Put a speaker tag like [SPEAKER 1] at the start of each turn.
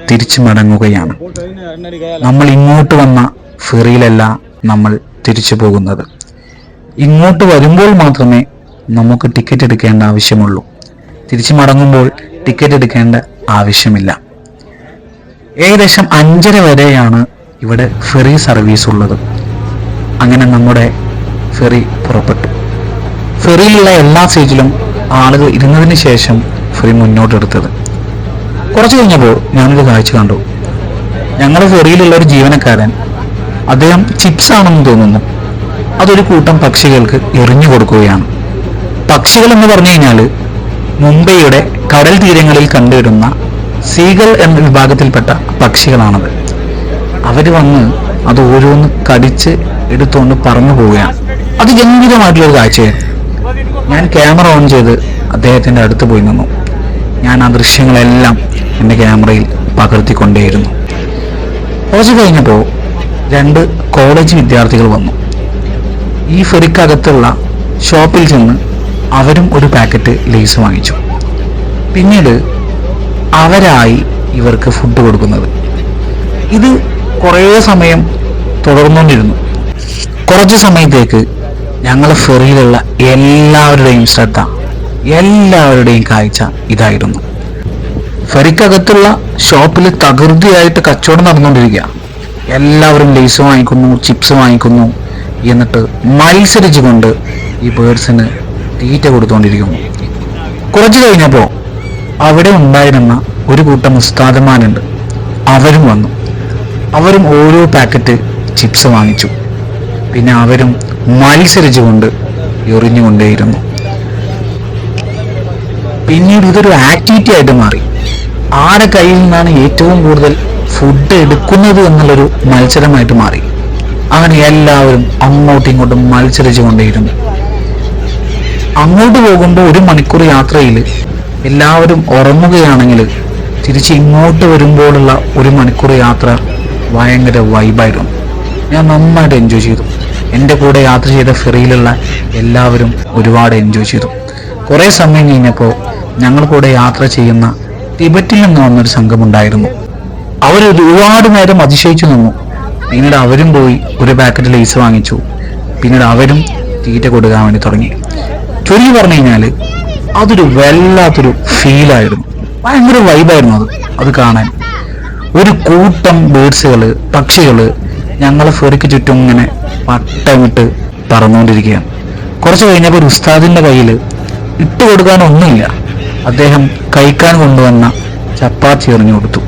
[SPEAKER 1] തിരിച്ചു മടങ്ങുകയാണ്. നമ്മൾ ഇങ്ങോട്ട് വന്ന ഫെറിയിലല്ല നമ്മൾ തിരിച്ചു പോകുന്നത്. ഇങ്ങോട്ട് വരുമ്പോൾ മാത്രമേ നമുക്ക് ടിക്കറ്റ് എടുക്കേണ്ട ആവശ്യമുള്ളൂ. തിരിച്ചു മടങ്ങുമ്പോൾ ടിക്കറ്റ് എടുക്കേണ്ട ആവശ്യമില്ല. ഏകദേശം 5:30 വരെയാണ് ഇവിടെ ഫെറി സർവീസ് ഉള്ളത്. അങ്ങനെ നമ്മുടെ ഫെറി പുറപ്പെട്ടു. ഫെറിയിലുള്ള എല്ലാ സീറ്റിലും ആളുകൾ ഇരുന്നതിന് ശേഷം ഫെറി മുന്നോട്ടെടുത്തത്. കുറച്ച് കഴിഞ്ഞപ്പോൾ ഞാനൊരു കാഴ്ച കണ്ടു. ഞങ്ങളുടെ ഫെറിയിലുള്ള ഒരു ജീവനക്കാരൻ, അദ്ദേഹം ചിപ്സ് ആണെന്ന് തോന്നുന്നു, അതൊരു കൂട്ടം പക്ഷികൾക്ക് എറിഞ്ഞു കൊടുക്കുകയാണ്. പക്ഷികൾ എന്ന് പറഞ്ഞു കഴിഞ്ഞാൽ മുംബൈയുടെ കടൽ തീരങ്ങളിൽ കണ്ടുവരുന്ന സീഗൾ എന്ന വിഭാഗത്തിൽപ്പെട്ട പക്ഷികളാണത്. അവർ വന്ന് അത് ഓരോന്ന് കടിച്ച് എടുത്തുകൊണ്ട് പറന്നു പോവുകയാണ്. അത് ഗംഭീരമായിട്ടുള്ളൊരു കാഴ്ചയായിരുന്നു. ഞാൻ ക്യാമറ ഓൺ ചെയ്ത് അദ്ദേഹത്തിൻ്റെ അടുത്ത് പോയി നിന്നു. ഞാൻ ആ ദൃശ്യങ്ങളെല്ലാം എൻ്റെ ക്യാമറയിൽ പകർത്തിക്കൊണ്ടേയിരുന്നു. കുറച്ച് കഴിഞ്ഞപ്പോൾ 2 കോളേജ് വിദ്യാർത്ഥികൾ വന്നു. ഈ ഫെറിക്കകത്തുള്ള ഷോപ്പിൽ ചെന്ന് അവരും ഒരു പാക്കറ്റ് ലേസ് വാങ്ങിച്ചു. പിന്നീട് അവരായി ഇവർക്ക് ഫുഡ് കൊടുക്കുന്നത്. ഇത് കുറേ സമയം തുടർന്നുകൊണ്ടിരുന്നു. കുറച്ച് സമയത്തേക്ക് ഞങ്ങളെ ഫെറിയിലുള്ള എല്ലാവരുടെയും ശ്രദ്ധ, എല്ലാവരുടെയും കാഴ്ച ഇതായിരുന്നു. ഫെറിക്കകത്തുള്ള ഷോപ്പിൽ തകൃതിയായിട്ട് കച്ചവടം നടന്നുകൊണ്ടിരിക്കുക. എല്ലാവരും ലേസ് വാങ്ങിക്കുന്നു, ചിപ്സ് വാങ്ങിക്കുന്നു, എന്നിട്ട് മത്സരിച്ചുകൊണ്ട് ഈ ബേർഡ്സിന് തീറ്റ കൊടുത്തുകൊണ്ടിരിക്കുന്നു. കുറച്ച് കഴിഞ്ഞപ്പോൾ അവിടെ ഉണ്ടായിരുന്ന ഒരു കൂട്ടം ഉസ്താദന്മാരുണ്ട്. അവരും വന്നു. അവരും ഓരോ പാക്കറ്റ് ചിപ്സ് വാങ്ങിച്ചു. പിന്നെ അവരും മത്സരിച്ചുകൊണ്ട് എറിഞ്ഞുകൊണ്ടേയിരുന്നു. പിന്നീട് ഇതൊരു ആക്ടിവിറ്റി ആയിട്ട് മാറി. ആരുടെ കയ്യിൽ നിന്നാണ് ഏറ്റവും കൂടുതൽ ഫുഡ് എടുക്കുന്നത് എന്നുള്ളൊരു മത്സരമായിട്ട് മാറി. അങ്ങനെ എല്ലാവരും അങ്ങോട്ടും ഇങ്ങോട്ടും മത്സരിച്ചു കൊണ്ടേയിരുന്നു. അങ്ങോട്ട് പോകുമ്പോൾ 1 മണിക്കൂർ യാത്രയിൽ എല്ലാവരും ഉറങ്ങുകയാണെങ്കിൽ തിരിച്ച് ഇങ്ങോട്ട് വരുമ്പോഴുള്ള 1 മണിക്കൂർ യാത്ര ഭയങ്കര വൈബായിരുന്നു. ഞാൻ നന്നായിട്ട് എൻജോയ് ചെയ്തു. എൻ്റെ കൂടെ യാത്ര ചെയ്ത ഫെറിയിലുള്ള എല്ലാവരും ഒരുപാട് എൻജോയ് ചെയ്തു. കുറേ സമയം കഴിഞ്ഞപ്പോൾ ഞങ്ങൾ കൂടെ യാത്ര ചെയ്യുന്ന ടിബറ്റിൽ നിന്ന് വന്നൊരു സംഘമുണ്ടായിരുന്നു. അവർ ഒരുപാട് നേരം അതിശയിച്ചു നിന്നു. പിന്നീട് അവരും പോയി ഒരു പാക്കറ്റ് ലേസ് വാങ്ങിച്ചു. പിന്നീട് അവരും തീറ്റ കൊടുക്കാൻ വേണ്ടി തുടങ്ങി. ചുരുങ്ങി പറഞ്ഞു കഴിഞ്ഞാൽ അതൊരു വല്ലാത്തൊരു ഫീലായിരുന്നു. ഭയങ്കര വൈബായിരുന്നു അത് കാണാൻ. ഒരു കൂട്ടം ബേർഡ്സുകള്, പക്ഷികള് ഞങ്ങളെ ഫെറിക്ക് ചുറ്റും ഇങ്ങനെ വട്ടമിട്ട് പറന്നുകൊണ്ടിരിക്കുകയാണ്. കുറച്ച് കഴിഞ്ഞപ്പോൾ ഒരു ഉസ്താദിന്റെ കയ്യിൽ ഇട്ട് കൊടുക്കാനൊന്നുമില്ല. അദ്ദേഹം കഴിക്കാൻ കൊണ്ടുവന്ന ചപ്പാത്തി എറിഞ്ഞു കൊടുത്തു.